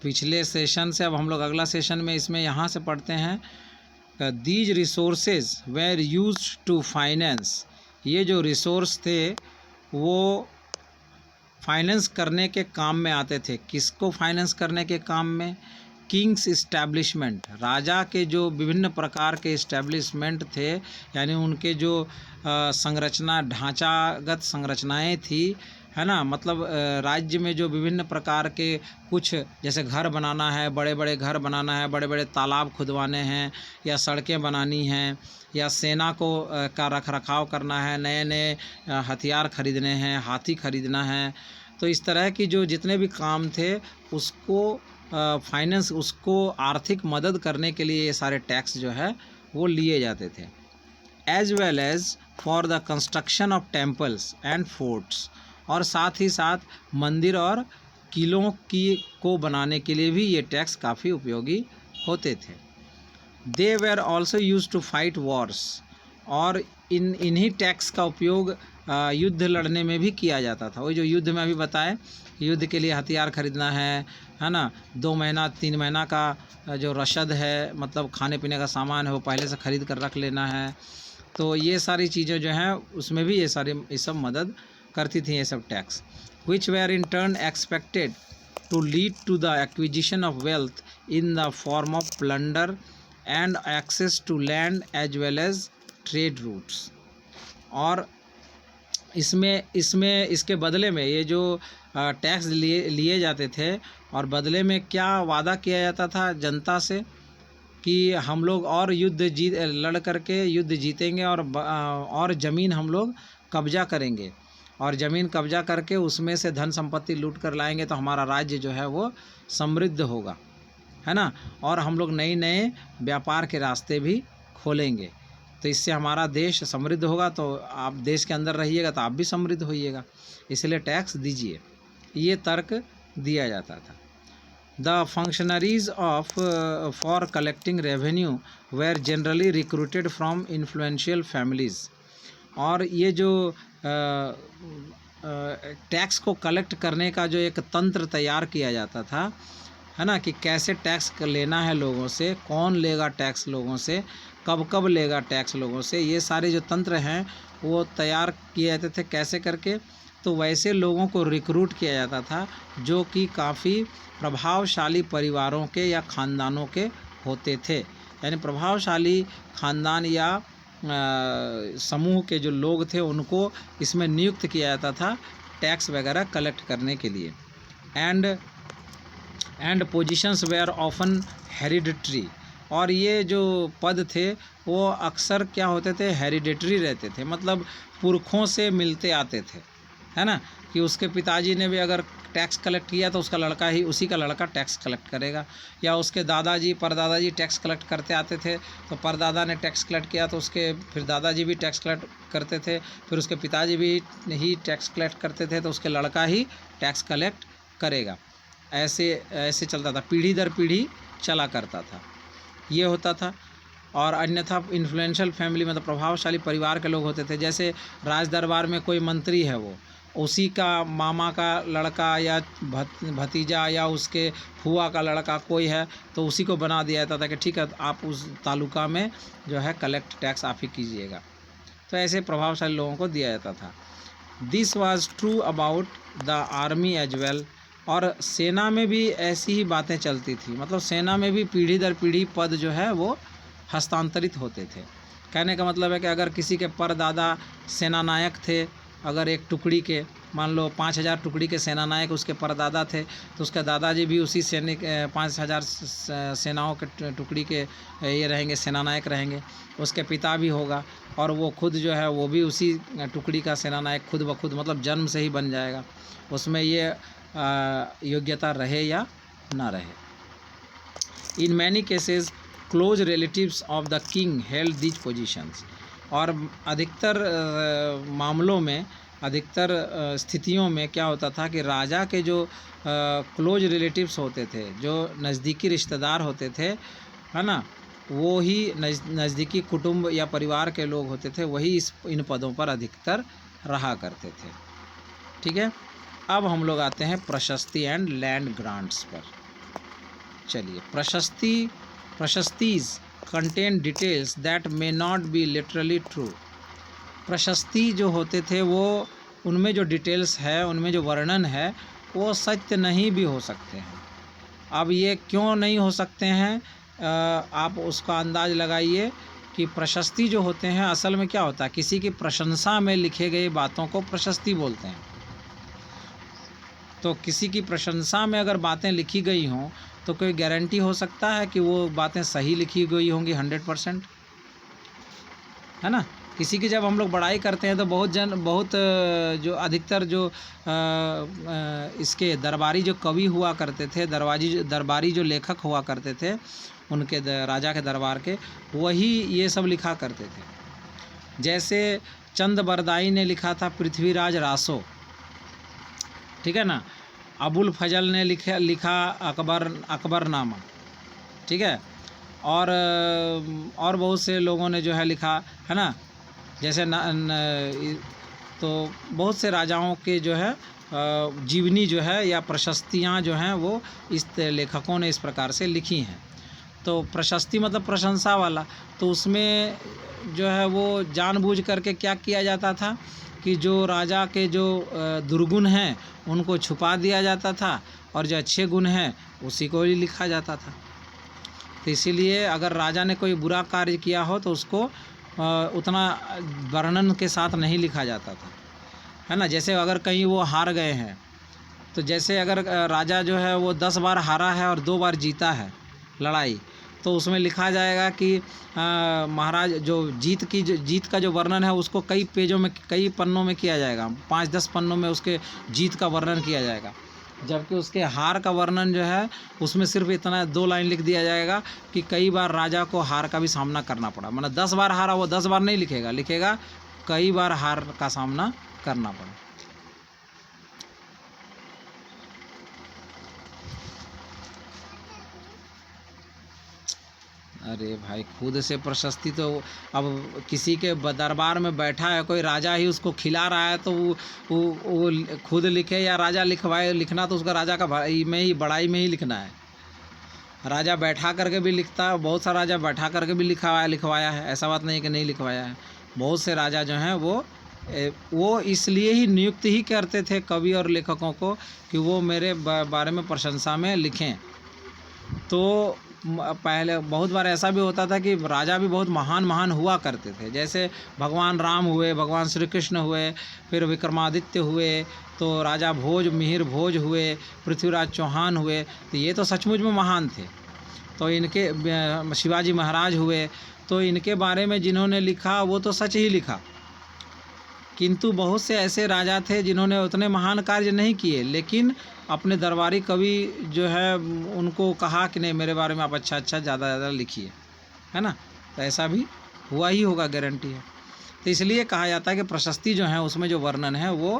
पिछले सेशन से अब हम लोग अगला सेशन में इसमें यहाँ से पढ़ते हैं these resources were used to finance. ये जो रिसोर्स थे वो फाइनेंस करने के काम में आते थे। किसको फाइनेंस करने के काम में? किंग्स इस्टेब्लिशमेंट, राजा के जो विभिन्न प्रकार के इस्टेब्लिशमेंट थे, यानी उनके जो संरचना, ढांचागत संरचनाएं थी, है ना, मतलब राज्य में जो विभिन्न प्रकार के कुछ, जैसे घर बनाना है, बड़े बड़े घर बनाना है, बड़े बड़े तालाब खुदवाने हैं, या सड़कें बनानी हैं, या सेना को का रख रखाव करना है, नए नए हथियार खरीदने हैं, हाथी खरीदना है। तो इस तरह की जो जितने भी काम थे उसको फाइनेंस, उसको आर्थिक मदद करने के लिए ये सारे टैक्स जो है वो लिए जाते थे। As well as for the construction of temples and forts, और साथ ही साथ मंदिर और किलों को बनाने के लिए भी ये टैक्स काफ़ी उपयोगी होते थे। They were also use to fight wars, और इन्हीं टैक्स का उपयोग युद्ध लड़ने में भी किया जाता था। वही जो युद्ध में अभी बताए, युद्ध के लिए हथियार खरीदना है ना, 2 महीना 3 महीना का जो रसद है, मतलब खाने पीने का सामान है, वो पहले से ख़रीद कर रख लेना है। तो ये सारी चीज़ें जो हैं उसमें भी ये सब मदद करती थी, ये सब tax, which were in turn expected to lead to the acquisition of wealth in the form of plunder and access to land as well as trade routes. और इसके बदले में ये जो टैक्स लिए जाते थे, और बदले में क्या वादा किया जाता था जनता से कि हम लोग और लड़ करके युद्ध जीतेंगे, और ज़मीन हम लोग कब्जा करेंगे, और ज़मीन कब्जा करके उसमें से धन संपत्ति लूट कर लाएंगे, तो हमारा राज्य जो है वो समृद्ध होगा, है ना, और हम लोग नए नए व्यापार के रास्ते भी खोलेंगे, तो इससे हमारा देश समृद्ध होगा। तो आप देश के अंदर रहिएगा तो आप भी समृद्ध होइएगा, इसलिए टैक्स दीजिए, ये तर्क दिया जाता था। The functionaries of for collecting revenue were generally recruited from influential families, और ये जो टैक्स को कलेक्ट करने का जो एक तंत्र तैयार किया जाता था, है ना, कि कैसे टैक्स लेना है लोगों से, कौन लेगा टैक्स लोगों से, कब कब लेगा टैक्स लोगों से, ये सारे जो तंत्र हैं वो तैयार किए जाते थे। कैसे करके? तो वैसे लोगों को रिक्रूट किया जाता था जो कि काफ़ी प्रभावशाली परिवारों के या ख़ानदानों के होते थे, यानी प्रभावशाली ख़ानदान या समूह के जो लोग थे उनको इसमें नियुक्त किया जाता था टैक्स वगैरह कलेक्ट करने के लिए। And positions were often hereditary, और ये जो पद थे वो अक्सर क्या होते थे, हेरिडिटरी रहते थे, मतलब पुरखों से मिलते आते थे, है ना, कि उसके पिताजी ने भी अगर टैक्स कलेक्ट किया तो उसी का लड़का टैक्स कलेक्ट करेगा, या उसके दादाजी परदादाजी टैक्स कलेक्ट करते आते थे, तो परदादा ने टैक्स कलेक्ट किया तो उसके फिर दादाजी भी टैक्स कलेक्ट करते थे, फिर उसके पिताजी भी ही टैक्स कलेक्ट करते थे, तो उसके लड़का ही टैक्स कलेक्ट करेगा। ऐसे चलता था, पीढ़ी दर पीढ़ी चला करता था, ये होता था। और अन्यथा इन्फ्लुएंशियल फैमिली, मतलब प्रभावशाली परिवार के लोग होते थे, जैसे राज दरबार में कोई मंत्री है, वो उसी का मामा का लड़का या भतीजा या उसके फूआ का लड़का कोई है, तो उसी को बना दिया जाता था कि ठीक है आप उस तालुका में जो है कलेक्ट टैक्स आप ही कीजिएगा। तो ऐसे प्रभावशाली लोगों को दिया जाता था। This was true about the army as well, और सेना में भी ऐसी ही बातें चलती थी, मतलब सेना में भी पीढ़ी दर पीढ़ी पद जो है वो हस्तांतरित होते थे। कहने का मतलब है कि अगर किसी के परदादा सेनानायक थे, अगर एक टुकड़ी के मान लो 5000 टुकड़ी के सेनानायक उसके परदादा थे, तो उसके दादाजी भी उसी सैनिक 5000 सेनाओं के टुकड़ी के ये रहेंगे, सेनानायक रहेंगे। उसके पिता भी होगा और वो खुद जो है वो भी उसी टुकड़ी का सेनानायक खुद ब खुद, मतलब जन्म से ही बन जाएगा, उसमें ये योग्यता रहे या ना रहे। In many cases close relatives of the king held these positions, और अधिकतर मामलों में, अधिकतर स्थितियों में क्या होता था कि राजा के जो क्लोज रिलेटिव्स होते थे, जो नज़दीकी रिश्तेदार होते थे, है ना, वो ही नज़दीकी कुटुंब या परिवार के लोग होते थे, वही इन पदों पर अधिकतर रहा करते थे। ठीक है, अब हम लोग आते हैं प्रशस्ति एंड लैंड ग्रांट्स पर। चलिए, prashastis contain details that may not be literally true. प्रशस्ति जो होते थे वो उनमें जो डिटेल्स है, उनमें जो वर्णन है, वो सत्य नहीं भी हो सकते हैं। अब ये क्यों नहीं हो सकते हैं, आप उसका अंदाज़ लगाइए कि प्रशस्ति जो होते हैं असल में क्या होता है, किसी की प्रशंसा में लिखे गए बातों को प्रशस्ति बोलते हैं। तो किसी की प्रशंसा में अगर बातें लिखी गई हों तो कोई गारंटी हो सकता है कि वो बातें सही लिखी गई होंगी 100%, है ना। किसी की जब हम लोग बड़ाई करते हैं तो बहुत जो अधिकतर जो इसके दरबारी जो कवि हुआ करते थे, दरबारी जो लेखक हुआ करते थे उनके राजा के दरबार के, वही ये सब लिखा करते थे। जैसे चंद बरदाई ने लिखा था पृथ्वीराज रासो, ठीक है ना। अबुल फजल ने लिखा अकबरनामा, ठीक है। और बहुत से लोगों ने जो है लिखा, है ना। जैसे तो बहुत से राजाओं के जो है जीवनी जो है या प्रशस्तियाँ जो हैं वो इस लेखकों ने इस प्रकार से लिखी हैं। तो प्रशस्ति मतलब प्रशंसा वाला, तो उसमें जो है वो जानबूझ करके क्या किया जाता था कि जो राजा के जो दुर्गुण हैं उनको छुपा दिया जाता था और जो अच्छे गुण हैं उसी को ही लिखा जाता था। तो इसीलिए अगर राजा ने कोई बुरा कार्य किया हो तो उसको उतना वर्णन के साथ नहीं लिखा जाता था, है ना। जैसे अगर कहीं वो हार गए हैं, तो जैसे अगर राजा जो है वो 10 बार हारा है और 2 बार जीता है लड़ाई, तो उसमें लिखा जाएगा कि महाराज जो जीत का जो वर्णन है उसको कई पेजों में, कई पन्नों में किया जाएगा, 5-10 पन्नों में उसके जीत का वर्णन किया जाएगा। जबकि उसके हार का वर्णन जो है उसमें सिर्फ इतना 2 लाइन लिख दिया जाएगा कि कई बार राजा को हार का भी सामना करना पड़ा। मतलब 10 बार हारा, वो 10 बार नहीं लिखेगा कई बार हार का सामना करना पड़ा। अरे भाई, खुद से प्रशस्ति तो अब किसी के दरबार में बैठा है कोई राजा ही उसको खिला रहा है तो वो खुद लिखे या राजा लिखवाए, लिखना तो उसका राजा का बड़ाई में ही लिखना है। राजा बैठा करके भी लिखता है, बहुत सा राजा बैठा करके भी लिखवाया है, ऐसा बात नहीं कि नहीं लिखवाया है। बहुत से राजा जो हैं वो इसलिए ही नियुक्त ही करते थे कवि और लेखकों को कि वो मेरे बारे में प्रशंसा में लिखें। तो पहले बहुत बार ऐसा भी होता था कि राजा भी बहुत महान हुआ करते थे। जैसे भगवान राम हुए, भगवान श्री कृष्ण हुए, फिर विक्रमादित्य हुए, तो राजा मिहिर भोज हुए, पृथ्वीराज चौहान हुए, तो ये तो सचमुच में महान थे। तो इनके शिवाजी महाराज हुए, तो इनके बारे में जिन्होंने लिखा वो तो सच ही लिखा। किंतु बहुत से ऐसे राजा थे जिन्होंने उतने महान कार्य नहीं किए, लेकिन अपने दरबारी कवि जो है उनको कहा कि नहीं, मेरे बारे में आप अच्छा ज़्यादा लिखिए, है ना। तो ऐसा भी हुआ ही होगा, गारंटी है। तो इसलिए कहा जाता है कि प्रशस्ति जो है उसमें जो वर्णन है वो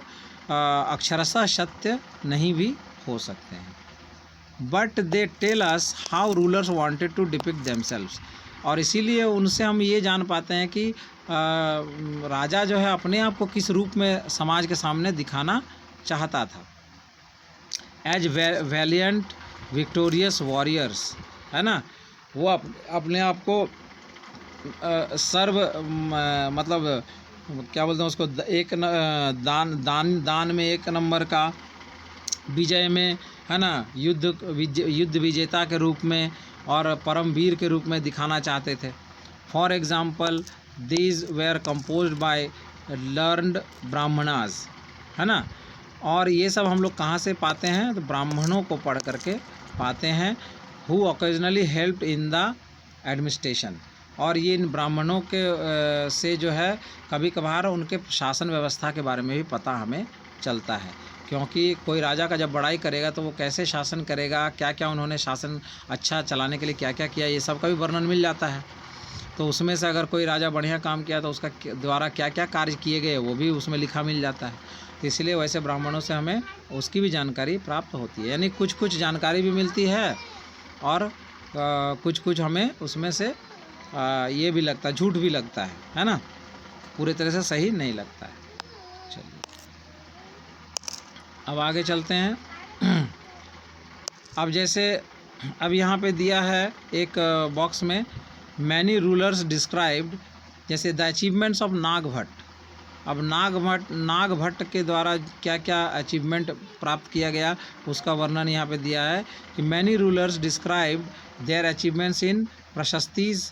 अक्षरशः सत्य नहीं भी हो सकते हैं। But they tell us how rulers wanted to depict themselves. और इसीलिए उनसे हम ये जान पाते हैं कि राजा जो है अपने आप को किस रूप में समाज के सामने दिखाना चाहता था। एज वैलियंट विक्टोरियस वॉरियर्स, है ना। वो अपने आप को मतलब क्या बोलते हैं उसको, दान में 1 नंबर का, विजय में, है ना, युद्ध विजेता के रूप में और परमवीर के रूप में दिखाना चाहते थे। For example these where composed bye learned Brahmanas, है ना। और ये सब हम लोग कहाँ से पाते हैं, तो ब्राह्मणों को पढ़ करके पाते हैं। Who occasionally helped in the administration. और ये इन ब्राह्मणों के से जो है कभी कभार उनके शासन व्यवस्था के बारे में भी पता हमें चलता है, क्योंकि कोई राजा का जब बड़ाई करेगा तो वो कैसे शासन करेगा, क्या क्या उन्होंने शासन अच्छा चलाने के लिए क्या क्या किया, ये सब का भी वर्णन मिल जाता है। तो उसमें से अगर कोई राजा बढ़िया काम किया तो उसका द्वारा क्या क्या कार्य किए गए वो भी उसमें लिखा मिल जाता है। तो इसलिए वैसे ब्राह्मणों से हमें उसकी भी जानकारी प्राप्त होती है, यानी कुछ जानकारी भी मिलती है और कुछ हमें उसमें से ये भी लगता है, झूठ भी लगता है ना, पूरे तरह से सही नहीं लगता है। चलिए अब आगे चलते हैं। अब जैसे अब यहाँ पे दिया है एक बॉक्स में, मैनी रूलर्स डिस्क्राइब्ड, जैसे द अचीवमेंट्स ऑफ नागभट्ट। अब नागभट्ट के द्वारा क्या क्या अचीवमेंट प्राप्त किया गया उसका वर्णन यहाँ पे दिया है कि many rulers described their achievements in prashastis.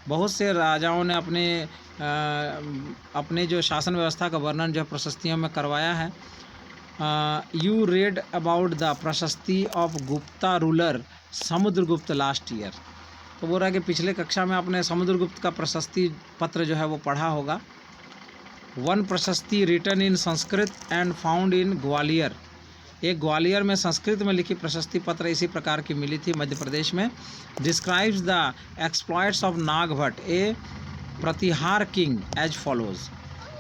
बहुत से राजाओं ने अपने जो शासन व्यवस्था का वर्णन जो प्रशस्तियों में करवाया है। यू रेड अबाउट द प्रशस्ति of Gupta ruler Samudragupta last year. तो बोल रहा है कि पिछले कक्षा में आपने समुद्रगुप्त का प्रशस्ति पत्र जो है वो पढ़ा होगा। One prashasti written in Sanskrit and found in Gwalior. एक ग्वालियर में संस्कृत में लिखी प्रशस्ति पत्र इसी प्रकार की मिली थी मध्य प्रदेश में। Describes the exploits of Nagabhata a Pratihara king as follows.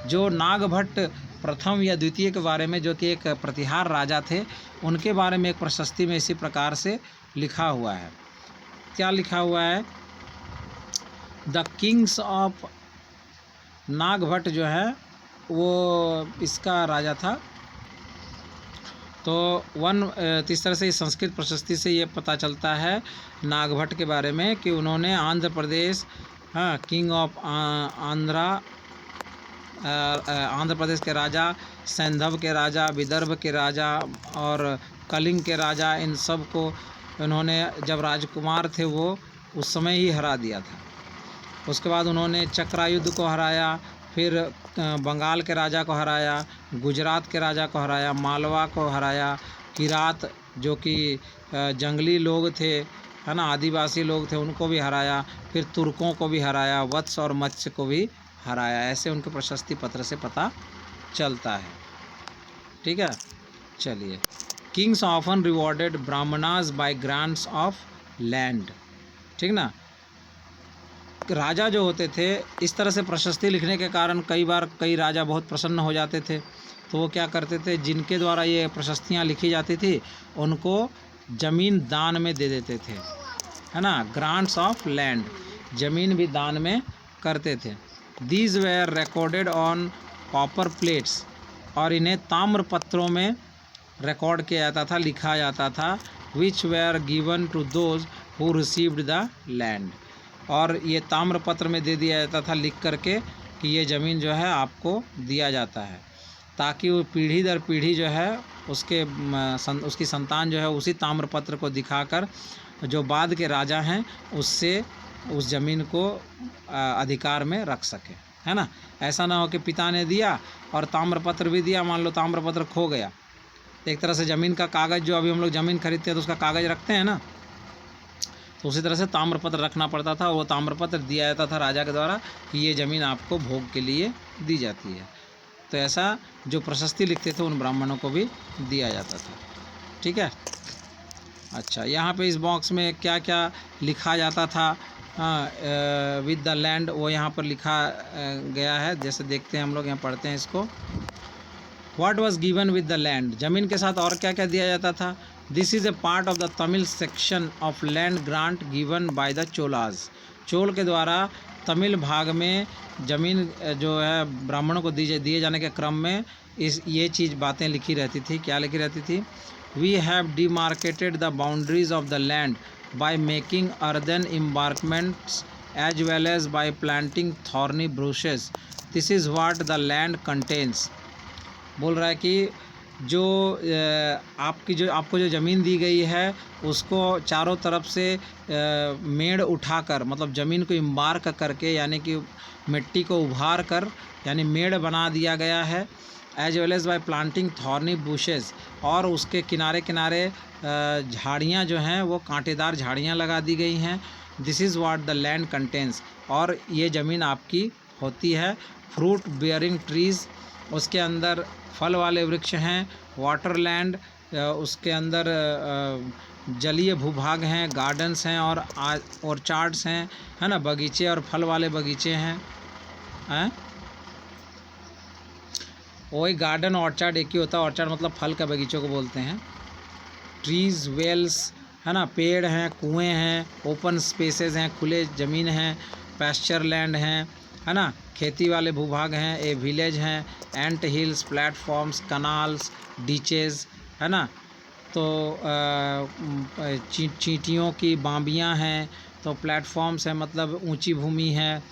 जो नागभट्ट प्रथम या द्वितीय के बारे में, जो कि एक प्रतिहार राजा थे, उनके बारे में एक प्रशस्ति में इसी प्रकार से लिखा हुआ है। क्या लिखा हुआ है? द किंग्स ऑफ नागभट्ट जो है वो इसका राजा था। तो इस तरह से इस संस्कृत प्रशस्ति से ये पता चलता है नागभट्ट के बारे में कि उन्होंने आंध्र प्रदेश, किंग ऑफ आंध्र प्रदेश के राजा, सैंधव के राजा, विदर्भ के राजा और कलिंग के राजा, इन सब को उन्होंने जब राजकुमार थे वो उस समय ही हरा दिया था। उसके बाद उन्होंने चक्रायुद्ध को हराया, फिर बंगाल के राजा को हराया, गुजरात के राजा को हराया, मालवा को हराया, किरात जो कि जंगली लोग थे, है ना, आदिवासी लोग थे, उनको भी हराया, फिर तुर्कों को भी हराया, वत्स और मत्स्य को भी हराया। ऐसे उनके प्रशस्ति पत्र से पता चलता है। ठीक है, चलिए। Kings often rewarded Brahmanas by grants of land. ठीक ना, राजा जो होते थे इस तरह से प्रशस्ति लिखने के कारण कई बार कई राजा बहुत प्रसन्न हो जाते थे। तो वो क्या करते थे, जिनके द्वारा ये प्रशस्तियाँ लिखी जाती थी उनको ज़मीन दान में दे देते थे, है ना। ग्रांट्स ऑफ लैंड, ज़मीन भी दान में करते थे। These where recorded on copper plates, और इन्हें ताम्र पत्रों में रिकॉर्ड किया जाता था, लिखा जाता था। Which were given to those who received the land, और ये ताम्र पत्र में दे दिया जाता था लिख करके कि ये ज़मीन जो है आपको दिया जाता है, ताकि वो पीढ़ी दर पीढ़ी जो है उसकी संतान जो है उसी ताम्र पत्र को दिखाकर जो बाद के राजा हैं उससे उस ज़मीन को अधिकार में रख सके, है ना। ऐसा ना हो कि पिता ने दिया और ताम्र पत्र भी दिया, मान लो ताम्र पत्र खो गया। एक तरह से ज़मीन का कागज़, जो अभी हम लोग ज़मीन खरीदते हैं तो उसका कागज़ रखते हैं ना, तो उसी तरह से ताम्रपत्र रखना पड़ता था। वो ताम्रपत्र दिया जाता था राजा के द्वारा कि ये ज़मीन आपको भोग के लिए दी जाती है। तो ऐसा जो प्रशस्ति लिखते थे उन ब्राह्मणों को भी दिया जाता था। ठीक है, अच्छा, यहाँ पे इस बॉक्स में क्या क्या लिखा जाता था विद द लैंड, वो यहाँ पर लिखा गया है। जैसे देखते हैं हम लोग, यहाँ पढ़ते हैं इसको। What was given with the land, ज़मीन के साथ और क्या क्या दिया जाता था। This is a part of the Tamil section of land grant given by the Cholas. Chola के द्वारा तमिल भाग में ज़मीन जो है ब्राह्मणों को दिए जाने के क्रम में ये चीज़ बातें लिखी रहती थी। क्या लिखी रहती थी? We have demarcated the boundaries of the land by making earthen embankments as well as by planting thorny brushes. This is what the land contains. बोल रहा है कि जो आपको जो ज़मीन दी गई है उसको चारों तरफ से मेड़ उठाकर, मतलब ज़मीन को इम्बार्क करके, यानी कि मिट्टी को उभार कर, यानी मेड़ बना दिया गया है। As well as by planting thorny bushes, और उसके किनारे किनारे झाड़ियाँ जो हैं वो कांटेदार झाड़ियाँ लगा दी गई हैं। This is what the land contains, और ये ज़मीन आपकी होती है। फ्रूट बियरिंग ट्रीज़, उसके अंदर फल वाले वृक्ष हैं। वाटर लैंड, उसके अंदर जलीय भूभाग हैं, गार्डन्स हैं और ऑर्चार्ड्स हैं, है ना, बगीचे और फल वाले बगीचे हैं। वही गार्डन ऑर्चार्ड एक ही होता है। ऑर्चार्ड मतलब फल का बगीचों को बोलते हैं। ट्रीज़, वेल्स, है ना, पेड़ हैं, कुएं हैं, ओपन स्पेसेस हैं, खुले ज़मीन हैं, पैस्चर लैंड हैं, है ना, खेती वाले भूभाग हैं, ए विलेज हैं, एंट हिल्स, प्लेटफॉर्म्स, कनाल्स, डीचेस, है ना, तो चींटियों की बाम्बियाँ हैं, तो प्लेटफॉर्म्स हैं मतलब ऊंची भूमि है,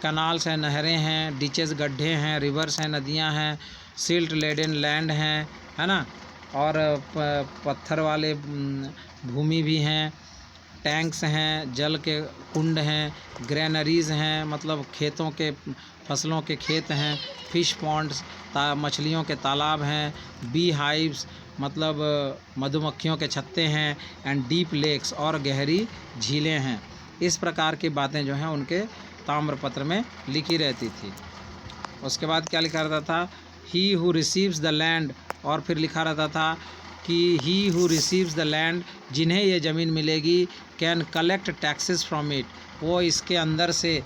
कनाल्स हैं नहरें हैं, डिचेस गड्ढे हैं, रिवर्स हैं नदियां हैं, सिल्ट लेडन लैंड हैं, है ना, और पत्थर वाले भूमि भी हैं, टैंक्स हैं, जल के कुंड हैं, ग्रेनरीज हैं मतलब खेतों के फसलों के खेत हैं, फिश पॉन्ड्स मछलियों के तालाब हैं, बी हाइव्स मतलब मधुमक्खियों के छत्ते हैं, एंड डीप लेक्स और गहरी झीलें हैं। इस प्रकार की बातें जो हैं उनके ताम्रपत्र में लिखी रहती थी। उसके बाद क्या लिखा रहता था, he who receives the land, और फिर लिखा रहता था कि he who receives the land, जिन्हें ये ज़मीन मिलेगी, can collect taxes from it, वो इसके अंदर से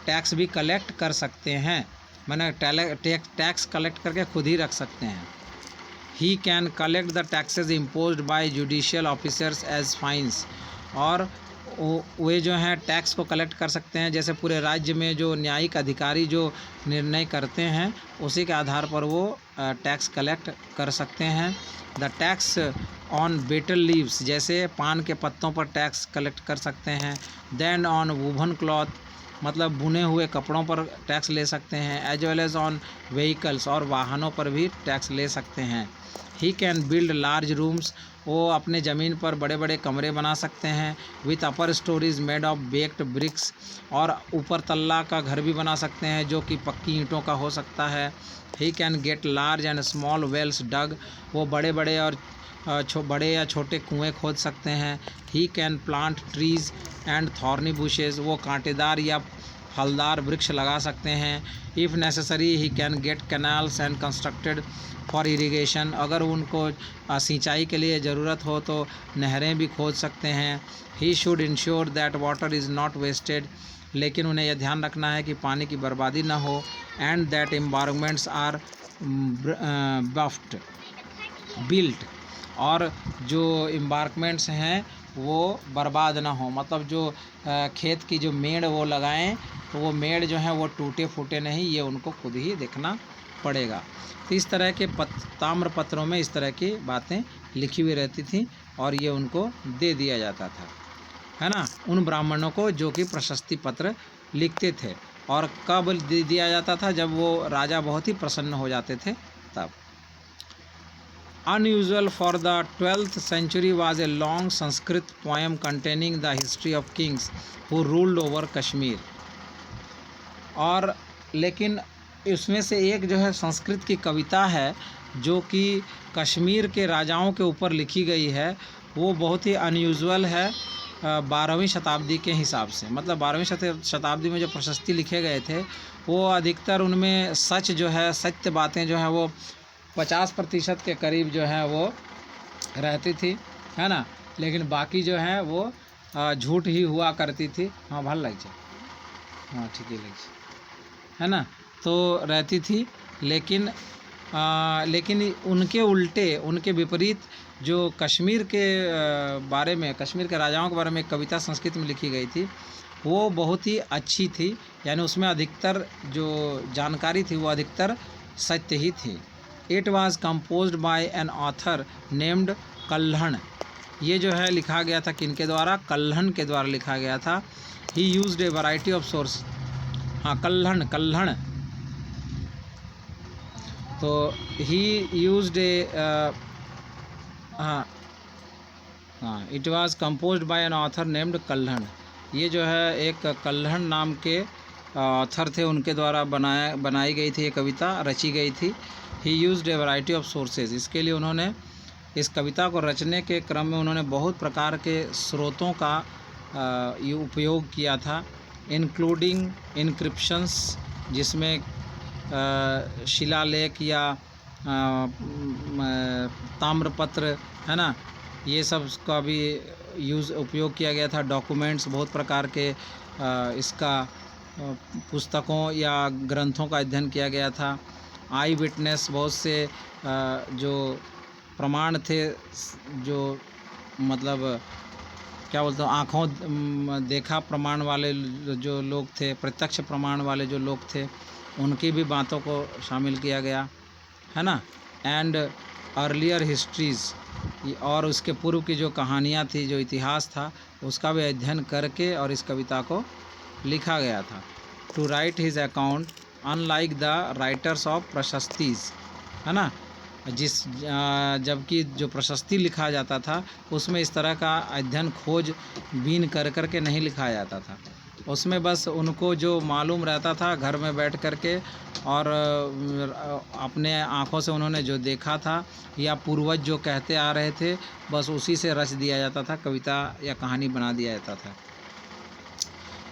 टैक्स भी कलेक्ट कर सकते हैं, मैंने टैक्स कलेक्ट करके खुद ही रख सकते हैं। He can collect the taxes imposed by judicial officers as fines, और वे जो हैं टैक्स को कलेक्ट कर सकते हैं, जैसे पूरे राज्य में जो न्यायिक अधिकारी जो निर्णय करते हैं उसी के आधार पर वो टैक्स कलेक्ट कर सकते हैं। The tax on betel leaves, जैसे पान के पत्तों पर टैक्स कलेक्ट कर सकते हैं। देन ऑन वूवन क्लॉथ, मतलब बुने हुए कपड़ों पर टैक्स ले सकते हैं। As well as on vehicles, और वाहनों पर भी टैक्स ले सकते हैं। He can build large rooms, वो अपने ज़मीन पर बड़े बड़े कमरे बना सकते हैं। With upper stories made of baked bricks, और ऊपर तल्ला का घर भी बना सकते हैं जो कि पक्की ईंटों का हो सकता है। He can get large and small wells dug, वो बड़े बड़े और बड़े या छोटे कुएं खोद सकते हैं। He can plant trees and thorny bushes, वो कांटेदार या फलदार वृक्ष लगा सकते हैं। If necessary he can gate canals and constructed for irrigation, अगर उनको सिंचाई के लिए ज़रूरत हो तो नहरें भी खोद सकते हैं। He should ensure that water is not wasted, लेकिन उन्हें यह ध्यान रखना है कि पानी की बर्बादी ना हो। And that embankments are buffed built, और जो एम्बार्कमेंट्स हैं वो बर्बाद ना हो, मतलब जो खेत की जो मेड़ वो लगाएं तो वो मेड़ जो है वो टूटे फूटे नहीं, ये उनको खुद ही देखना पड़ेगा। तो इस तरह के ताम्र पत्रों में इस तरह की बातें लिखी हुई रहती थी और ये उनको दे दिया जाता था, है ना, उन ब्राह्मणों को जो कि प्रशस्ति पत्र लिखते थे। और कब दे दिया जाता था, जब वो राजा बहुत ही प्रसन्न हो जाते थे तब। Unusual for the 12th century was a long Sanskrit poem containing the history of kings who ruled over Kashmir। और लेकिन इसमें से एक जो है संस्कृत की कविता है जो कि कश्मीर के राजाओं के ऊपर लिखी गई है, वो बहुत ही अनयूजुअल है 12वीं शताब्दी के हिसाब से। मतलब 12वीं शताब्दी में जो प्रशस्ति लिखे गए थे वो अधिकतर उनमें सच जो है, सत्य बातें जो है वो 50% के करीब जो है वो रहती थी, है ना, लेकिन बाकी जो है वो झूठ ही हुआ करती थी। हाँ भल लग जाए, हाँ ठीक है लग जाए, है ना, तो रहती थी। लेकिन उनके उल्टे, उनके विपरीत जो कश्मीर के बारे में, कश्मीर के राजाओं के बारे में एक कविता संस्कृत में लिखी गई थी, वो बहुत ही अच्छी थी। यानी उसमें अधिकतर जो जानकारी थी वो अधिकतर सत्य ही थी। It was composed bye an author named Kalhana. ये जो है लिखा गया था किनके द्वारा, कल्हण के द्वारा लिखा गया था। ही used A variety of source, हाँ कल्हण, तो ही यूज्ड ए हाँ, it was composed bye an author named Kalhana. ये जो है एक कल्हण नाम के ऑथर थे, उनके द्वारा बनाई गई थी ये कविता, रची गई थी। ही used A variety of sources, इसके लिए उन्होंने इस कविता को रचने के क्रम में उन्होंने बहुत प्रकार के स्रोतों का उपयोग किया था, इंक्लूडिंग इनक्रिप्शंस, जिसमें शिलालेख या ताम्रपत्र, है ना, ये सब का भी उपयोग किया गया था। डॉक्यूमेंट्स, बहुत प्रकार के इसका पुस्तकों या ग्रंथों का अध्ययन किया गया था। आई विटनेस, बहुत से जो प्रमाण थे, जो मतलब क्या बोलते हैं, आँखों देखा प्रमाण वाले जो लोग थे, प्रत्यक्ष प्रमाण वाले जो लोग थे, उनकी भी बातों को शामिल किया गया, है ना। एंड अर्लियर हिस्ट्रीज़, और उसके पूर्व की जो कहानियाँ थी, जो इतिहास था, उसका भी अध्ययन करके और इस कविता को लिखा गया था। To write his account unlike the writers of prashastis, है ना, जबकि जो प्रशस्ति लिखा जाता था उसमें इस तरह का अध्ययन खोज बीन कर के नहीं लिखा जाता था। उसमें बस उनको जो मालूम रहता था घर में बैठ कर के और अपने आँखों से उन्होंने जो देखा था या पूर्वज जो कहते आ रहे थे, बस उसी से रच दिया जाता था, कविता या कहानी बना दिया जाता था।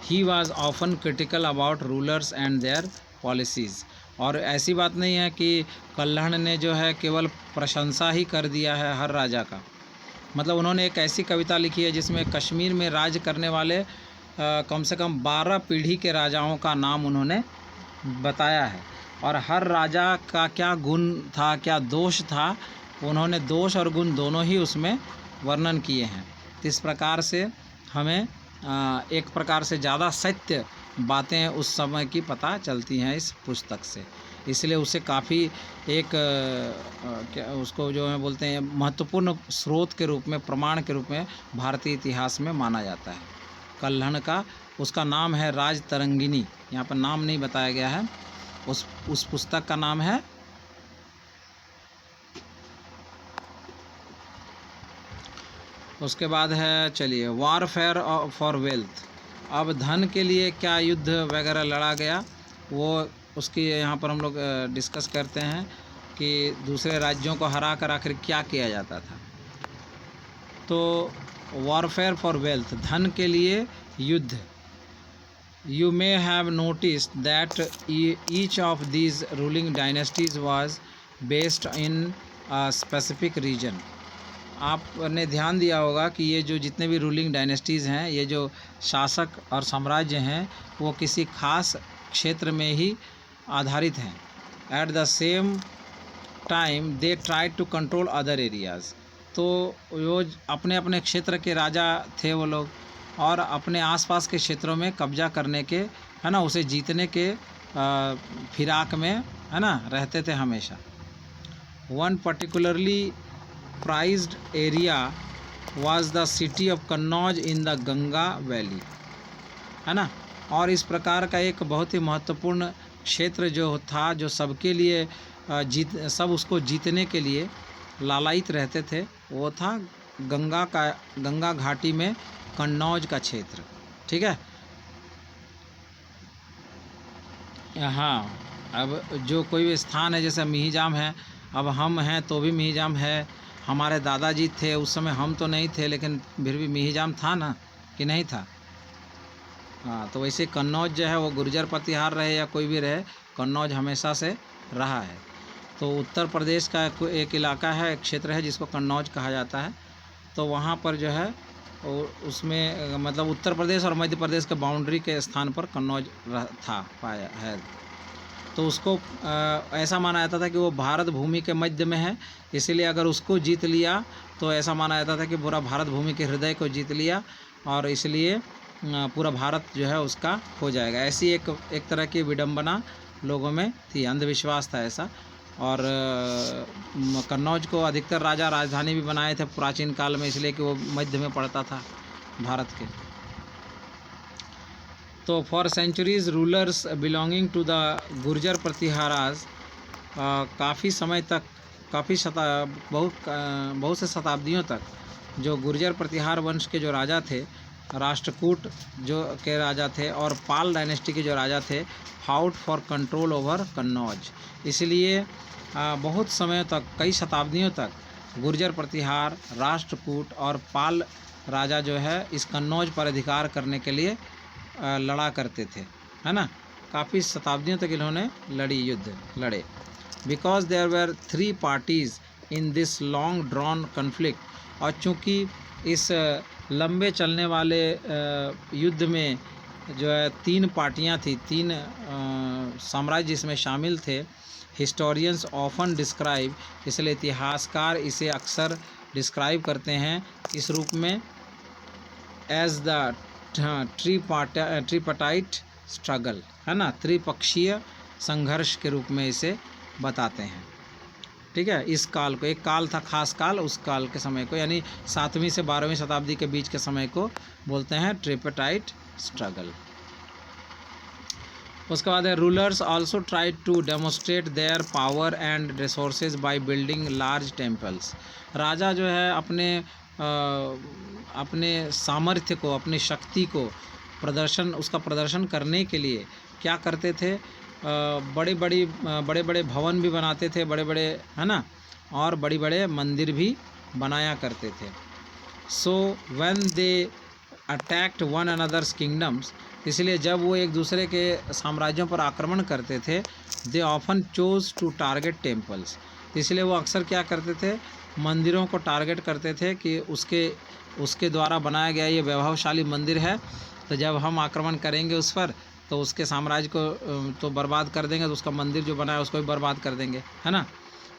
He was often critical about rulers and their policies. और ऐसी बात नहीं है कि कल्हण ने जो है केवल प्रशंसा ही कर दिया है हर राजा का। मतलब उन्होंने एक ऐसी कविता लिखी है जिसमें कश्मीर में राज करने वाले कम से कम 12 पीढ़ी के राजाओं का नाम उन्होंने बताया है, और हर राजा का क्या गुण था, क्या दोष था, उन्होंने दोष और गुण दोनों ही उसमें वर्णन किए हैं। तो इस प्रकार से हमें एक प्रकार से ज़्यादा सत्य बातें उस समय की पता चलती हैं इस पुस्तक से, इसलिए उसे काफ़ी एक क्या उसको जो है बोलते हैं महत्वपूर्ण स्रोत के रूप में, प्रमाण के रूप में भारतीय इतिहास में माना जाता है। कल्हण का उसका नाम है राज तरंगिनी, यहाँ पर नाम नहीं बताया गया है, उस पुस्तक का नाम है उसके बाद है, चलिए, वारफेयर फॉर वेल्थ। अब धन के लिए क्या युद्ध वगैरह लड़ा गया, वो उसकी यहाँ पर हम लोग डिस्कस करते हैं कि दूसरे राज्यों को हरा कर आखिर क्या किया जाता था। तो वॉरफेयर फॉर वेल्थ, धन के लिए युद्ध। You may have noticed that each of these ruling dynasties was based in a specific region. आपने ध्यान दिया होगा कि ये जो जितने भी रूलिंग डायनेस्टीज़ हैं, ये जो शासक और साम्राज्य हैं, वो किसी खास क्षेत्र में ही आधारित हैं। At the same time they try to control other areas. तो वो अपने अपने क्षेत्र के राजा थे वो लोग, और अपने आसपास के क्षेत्रों में कब्जा करने के, है ना, उसे जीतने के फिराक में, है ना, रहते थे हमेशा। One particularly prized area was the city of Kannauj in the Ganga valley, है ना। और इस प्रकार का एक बहुत ही महत्वपूर्ण क्षेत्र जो था, जो सबके लिए सब उसको जीतने के लिए लालायित रहते थे, वो था गंगा घाटी में कन्नौज का क्षेत्र। ठीक है। हाँ, अब जो कोई भी स्थान है, जैसे मिहिजाम है, अब हम हैं तो भी मिहिजाम है, हमारे दादाजी थे उस समय, हम तो नहीं थे, लेकिन फिर भी मिहिजाम था ना, कि नहीं था। हाँ, तो वैसे कन्नौज जो है वो गुर्जर प्रतिहार रहे या कोई भी रहे, कन्नौज हमेशा से रहा है। तो उत्तर प्रदेश का एक इलाका है, एक क्षेत्र है जिसको कन्नौज कहा जाता है। तो वहाँ पर जो है उसमें मतलब उत्तर प्रदेश और मध्य प्रदेश के बाउंड्री के स्थान पर कन्नौज था, पाया है। तो उसको ऐसा माना जाता था कि वो भारत भूमि के मध्य में है, इसीलिए अगर उसको जीत लिया तो ऐसा माना जाता था कि पूरा भारत भूमि के हृदय को जीत लिया, और इसलिए पूरा भारत जो है उसका हो जाएगा। ऐसी एक तरह की विडंबना लोगों में थी, अंधविश्वास था ऐसा। और कन्नौज को अधिकतर राजा राजधानी भी बनाए थे प्राचीन काल में, इसलिए कि वो मध्य में पड़ता था भारत के। तो for centuries rulers belonging to the Gurjara Pratiharas, काफ़ी समय तक, बहुत से शताब्दियों तक जो गुर्जर प्रतिहार वंश के जो राजा थे, राष्ट्रकूट जो के राजा थे, और पाल डायनेस्टी के जो राजा थे, fought for control over Kannauj. इसलिए बहुत समय तक, कई शताब्दियों तक गुर्जर प्रतिहार, राष्ट्रकूट और पाल राजा जो है इस कन्नौज पर अधिकार करने के लिए लड़ा करते थे, है ना। काफ़ी शताब्दियों तक इन्होंने युद्ध लड़े। Because there were 3 parties in this long drawn conflict, और चूँकि इस लंबे चलने वाले युद्ध में जो है 3 पार्टियां थी, 3 साम्राज्य इसमें शामिल थे। हिस्टोरियंस ऑफन डिस्क्राइब, इसलिए इतिहासकार इसे अक्सर डिस्क्राइब करते हैं इस रूप में, एज द ट्रीपटाइट स्ट्रगल, है ना, त्रिपक्षीय संघर्ष के रूप में इसे बताते हैं। ठीक है। इस काल को, एक काल था खास काल, उस काल के समय को यानी 7वीं से 12वीं शताब्दी के बीच के समय को बोलते हैं ट्रिपाइट स्ट्रगल। उसके बाद है rulers also tried to demonstrate their power and resources by building large temples. राजा जो है अपने सामर्थ्य को, अपनी शक्ति को उसका प्रदर्शन करने के लिए क्या करते थे, बड़े बड़े भवन भी बनाते थे, बड़े बड़े, है ना, और बड़े बड़े मंदिर भी बनाया करते थे। So when they attacked one another's kingdoms, इसलिए जब वो एक दूसरे के साम्राज्यों पर आक्रमण करते थे, they often chose to target temples, इसलिए वो अक्सर क्या करते थे, मंदिरों को टारगेट करते थे कि उसके द्वारा बनाया गया ये वैभवशाली मंदिर है, तो जब हम आक्रमण करेंगे उस पर तो उसके साम्राज्य को तो बर्बाद कर देंगे, तो उसका मंदिर जो बना है उसको भी बर्बाद कर देंगे, है ना,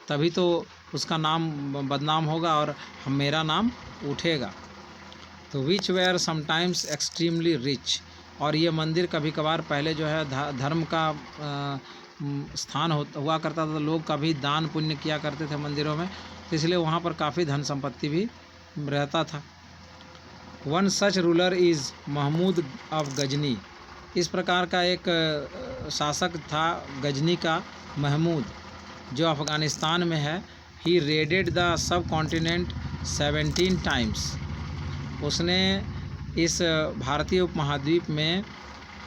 तभी तो उसका नाम बदनाम होगा और मेरा नाम उठेगा। तो विच वेयर समटाइम्स एक्सट्रीमली रिच, और ये मंदिर कभी कभार पहले जो है धर्म का स्थान हुआ करता था, तो लोग कभी दान पुण्य किया करते थे मंदिरों में, तो इसलिए वहाँ पर काफ़ी धन संपत्ति भी रहता था। One such ruler is Mahmud of Ghazni, इस प्रकार का एक शासक था गजनी का महमूद, जो अफ़गानिस्तान में है। He raided the subcontinent 17 times, उसने इस भारतीय उपमहाद्वीप में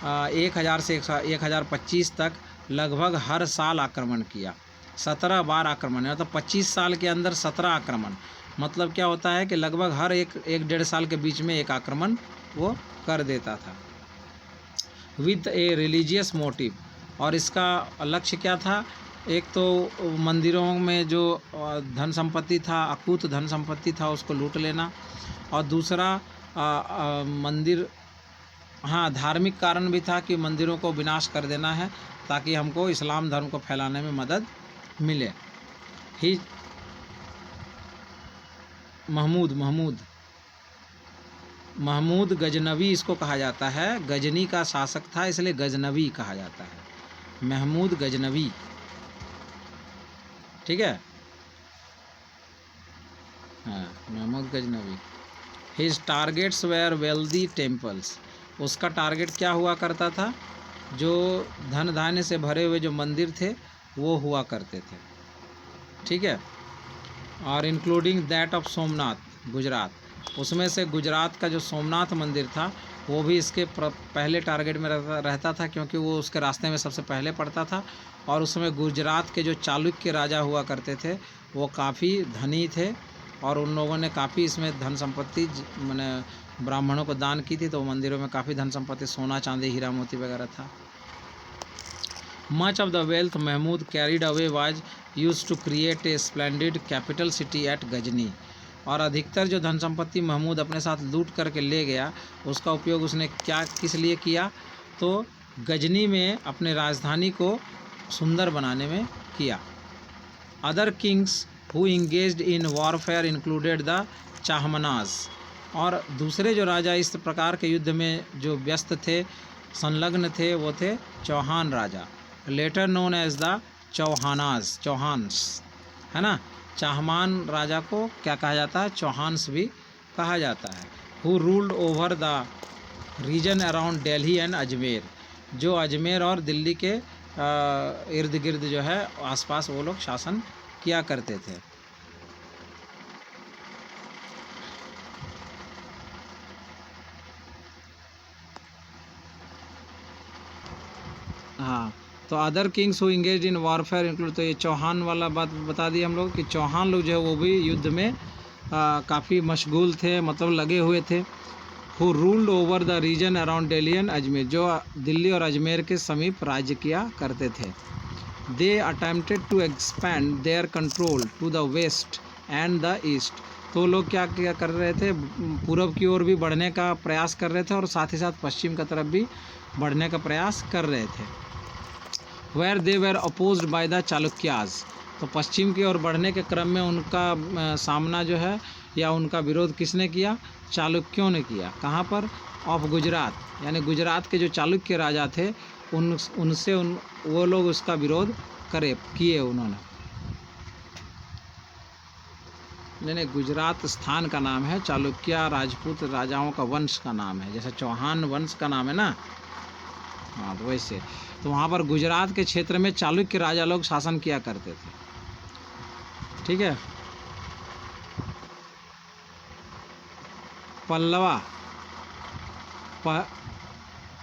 1000 से 1025 तक लगभग हर साल आक्रमण किया। 17 बार आक्रमण है, मतलब 25 साल के अंदर 17 आक्रमण, मतलब क्या होता है कि लगभग हर एक डेढ़ साल के बीच में एक आक्रमण वो कर देता था। विद ए रिलीजियस मोटिव, और इसका लक्ष्य क्या था, एक तो मंदिरों में जो धन संपत्ति था, अकूत धन संपत्ति था, उसको लूट लेना, और दूसरा मंदिर, हाँ, धार्मिक कारण भी था कि मंदिरों को विनाश कर देना है ताकि हमको इस्लाम धर्म को फैलाने में मदद मिले। ही महमूद गजनवी इसको कहा जाता है, गजनी का शासक था इसलिए गजनवी कहा जाता है, महमूद गजनवी, ठीक है, हाँ, Mahmud Ghaznavi. His targets were wealthy temples, उसका टारगेट क्या हुआ करता था, जो धन धान्य से भरे हुए जो मंदिर थे वो हुआ करते थे, ठीक है, और including that of Somnath Gujarat, उसमें से गुजरात का जो सोमनाथ मंदिर था वो भी इसके पहले टारगेट में रहता था, क्योंकि वो उसके रास्ते में सबसे पहले पड़ता था। और उस समय गुजरात के जो चालुक्य राजा हुआ करते थे वो काफ़ी धनी थे, और उन लोगों ने काफ़ी इसमें धन संपत्ति मैंने ब्राह्मणों को दान की थी, तो मंदिरों में काफ़ी धन संपत्ति, सोना चांदी हीरा मोती वगैरह था। Much of the wealth Mahmud carried away was use to create a splendid capital city at Ghazni, और अधिकतर जो धन संपत्ति महमूद अपने साथ लूट करके ले गया उसका उपयोग उसने किस लिए किया, तो गजनी में अपने राजधानी को सुंदर बनाने में किया। Other kings who engaged in warfare included the Chahamanas, और दूसरे जो राजा इस प्रकार के युद्ध में जो व्यस्त थे, संलग्न थे, वो थे चौहान राजा, letter known as the Chauhans, है ना, चाहमान राजा को क्या कहा जाता है, चौहान्स भी कहा जाता है। Who ruled over the region around Delhi and Ajmer, जो अजमेर और दिल्ली के इर्द गिर्द जो है आसपास वो लोग शासन किया करते थे। हाँ, तो other kings who engage in warfare include, तो ये चौहान वाला बात बता दी हम लोग कि चौहान लोग जो है वो भी युद्ध में काफ़ी मशगूल थे, मतलब लगे हुए थे। Who ruled over the region around Delhi and Ajmer, जो दिल्ली और अजमेर के समीप राज्य किया करते थे। They attempted to expand their control to the west and the east, तो लोग क्या कर रहे थे, पूरब की ओर भी बढ़ने का प्रयास कर रहे थे और साथ ही साथ पश्चिम की तरफ भी बढ़ने का प्रयास कर रहे थे। Where they were opposed by the Chalukyas, तो पश्चिम की ओर बढ़ने के क्रम में उनका सामना जो है या उनका विरोध किसने किया, चालुक्यों ने किया। कहाँ पर, ऑफ गुजरात, यानी गुजरात के जो चालुक्य राजा थे वो लोग उसका विरोध किए उन्होंने। नहीं नहीं, गुजरात स्थान का नाम है, चालुक्य राजपूत राजाओं का वंश का नाम है, जैसे चौहान वंश का नाम है ना। हाँ, तो वैसे तो वहाँ पर गुजरात के क्षेत्र में चालुक्य राजा लोग शासन किया करते थे। ठीक है। पल्लवा, प,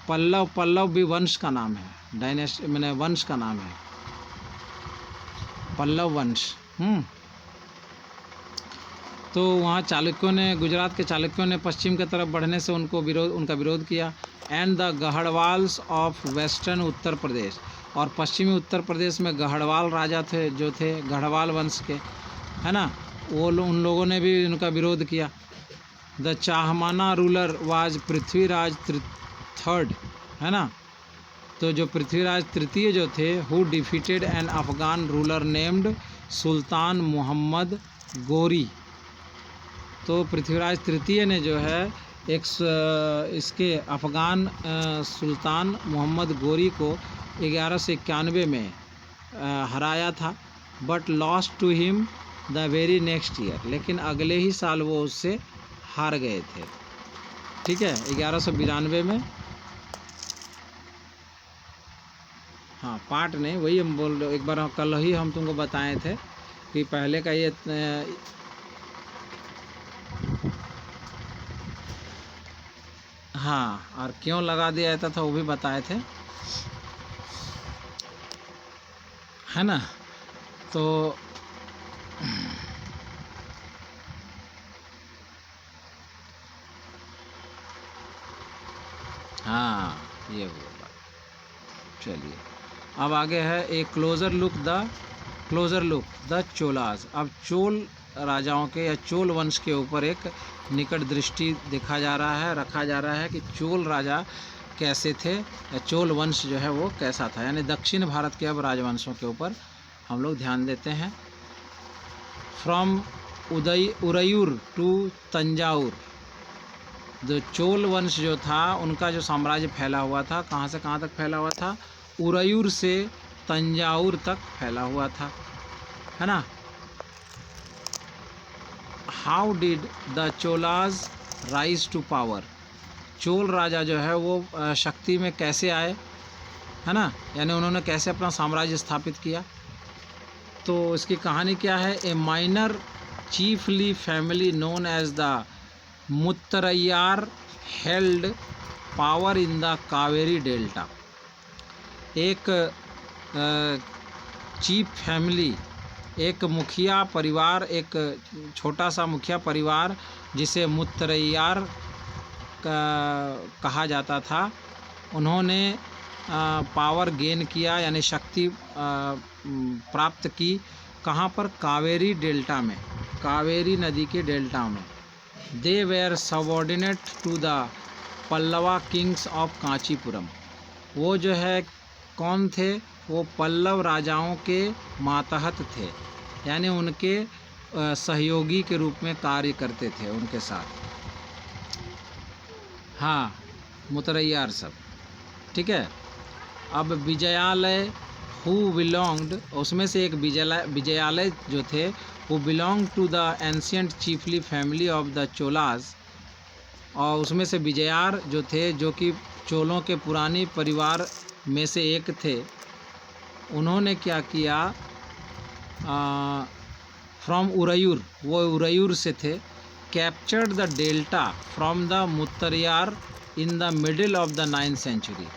पल्लव, पल्लव भी वंश का नाम है, डायनेस्टी मैंने वंश का नाम है, पल्लव वंश। तो वहाँ चालुक्यों ने, गुजरात के चालुक्यों ने पश्चिम की तरफ बढ़ने से उनका विरोध किया। And the गढ़वाल्स of western Uttar Pradesh, और पश्चिमी उत्तर प्रदेश में गढ़वाल राजा थे, जो थे गढ़वाल वंश के, है ना, उन लोगों ने भी उनका विरोध किया। The Chahamana ruler was Prithviraj third, है ना, तो जो पृथ्वीराज तृतीय जो थे, who defeated an Afghan ruler named Sultan Muhammad Ghori. तो पृथ्वीराज तृतीय ने जो है इसके अफ़गान सुल्तान मोहम्मद गोरी को 1191 में हराया था, but lost to him the very next year, लेकिन अगले ही साल वो उससे हार गए थे। ठीक है, 1192 में। हाँ, पार्ट नहीं, वही हम बोल रहे, एक बार कल ही हम तुमको बताए थे कि पहले का ये हाँ, और क्यों लगा दिया जाता था वो भी बताए थे, है ना। तो हाँ, ये बोला। चलिए, अब आगे है ए क्लोज़र लुक द चोलास। अब चोल राजाओं के या चोल वंश के ऊपर एक निकट दृष्टि रखा जा रहा है कि चोल राजा कैसे थे, या चोल वंश जो है वो कैसा था, यानी दक्षिण भारत के अब राजवंशों के ऊपर हम लोग ध्यान देते हैं। फ्रॉम उरयूर टू तंजाउर, जो चोल वंश जो था उनका जो साम्राज्य फैला हुआ था, कहाँ से कहाँ तक फैला हुआ था, उरयूर से तंजाउर तक फैला हुआ था, है ना। How did the Cholas rise to power, Chola राजा जो है वो शक्ति में कैसे आए, है ना, यानी उन्होंने कैसे अपना साम्राज्य स्थापित किया। तो इसकी कहानी क्या है, a minor chiefly family known as the Muttaraiyar held power in the Kaveri delta. एक चीफ फैमिली, एक मुखिया परिवार, एक छोटा सा मुखिया परिवार जिसे मुत्तरैयार कहा जाता था, उन्होंने पावर गेन किया, यानी शक्ति प्राप्त की। कहाँ पर, कावेरी डेल्टा में, कावेरी नदी के डेल्टा में। They were subordinate to the Pallava kings of Kanchipuram. वो जो है कौन थे, वो पल्लव राजाओं के मातहत थे, यानी उनके सहयोगी के रूप में कार्य करते थे उनके साथ। हाँ, मुतरैयार सब, ठीक है। अब विजयालय हु बिलोंग्ड, उसमें से एक विजयालय जो थे वो belong to the ancient chiefly family of the Cholas, और उसमें से विजयार जो थे, जो कि चोलों के पुरानी परिवार में से एक थे, उन्होंने क्या किया, फ्रॉम उरयूर, वो उरयूर से थे, captured the delta from the Muttaraiyar in the middle of the 9th century.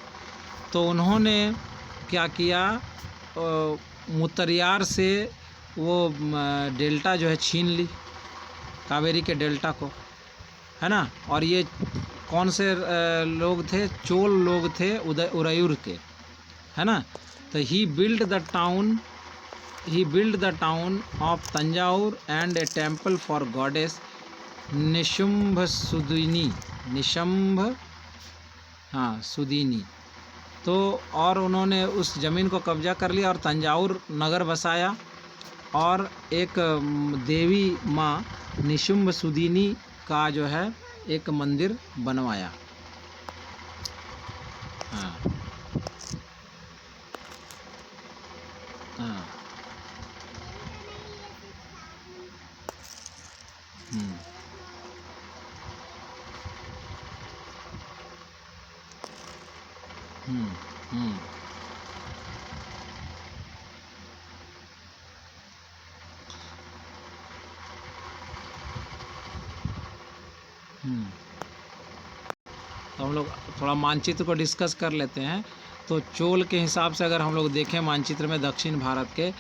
तो उन्होंने क्या किया, मुत्तरैयार से वो डेल्टा जो है छीन ली, कावेरी के डेल्टा को, है ना। और ये कौन से लोग थे, चोल लोग थे उरयूर के, है ना। तो he build the town of Thanjavur and a temple for goddess Nishumbhasudini. तो और उन्होंने उस ज़मीन को कब्जा कर लिया और तंजाउर नगर बसाया, और एक देवी माँ निशुंभ सुदीनी का जो है एक मंदिर बनवाया। हाँ हाँ, हम्म हम्म हम्म तो हम लोग थोड़ा मानचित्र को डिस्कस कर लेते हैं। तो चोल के हिसाब से अगर हम लोग देखें मानचित्र में दक्षिण भारत के,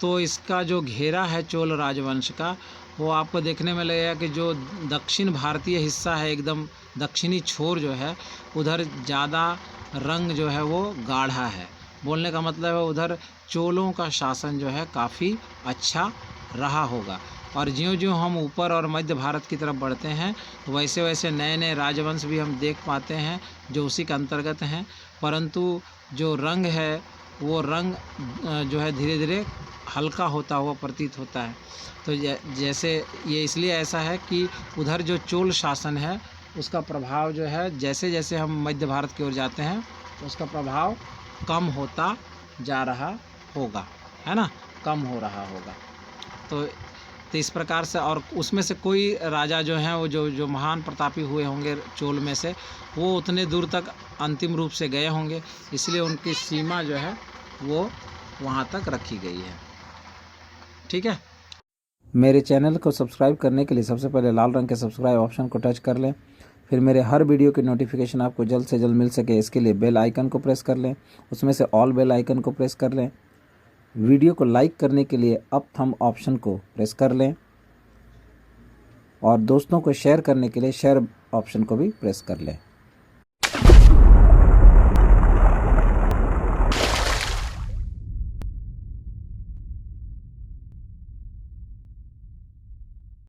तो इसका जो घेरा है चोल राजवंश का, वो आपको देखने में लगेगा कि जो दक्षिण भारतीय हिस्सा है, एकदम दक्षिणी छोर जो है, उधर ज़्यादा रंग जो है वो गाढ़ा है। बोलने का मतलब है उधर चोलों का शासन जो है काफ़ी अच्छा रहा होगा। और ज्यों-ज्यों हम ऊपर और मध्य भारत की तरफ बढ़ते हैं, तो वैसे वैसे नए नए राजवंश भी हम देख पाते हैं जो उसी के अंतर्गत हैं। परंतु जो रंग है वो रंग जो है धीरे धीरे हल्का होता हुआ प्रतीत होता है। तो जैसे ये इसलिए ऐसा है कि उधर जो चोल शासन है उसका प्रभाव जो है, जैसे जैसे हम मध्य भारत की ओर जाते हैं तो उसका प्रभाव कम होता जा रहा होगा, है ना, कम हो रहा होगा। तो इस प्रकार से, और उसमें से कोई राजा जो हैं वो जो जो महान प्रतापी हुए होंगे चोल में से, वो उतने दूर तक अंतिम रूप से गए होंगे, इसलिए उनकी सीमा जो है वो वहाँ तक रखी गई है। ठीक है। मेरे चैनल को सब्सक्राइब करने के लिए सबसे पहले लाल रंग के सब्सक्राइब ऑप्शन को टच कर लें। फिर मेरे हर वीडियो की नोटिफिकेशन आपको जल्द से जल्द मिल सके, इसके लिए बेल आइकन को प्रेस कर लें, उसमें से ऑल बेल आइकन को प्रेस कर लें। वीडियो को लाइक करने के लिए अप थंब ऑप्शन को प्रेस कर लें, और दोस्तों को शेयर करने के लिए शेयर ऑप्शन को भी प्रेस कर लें।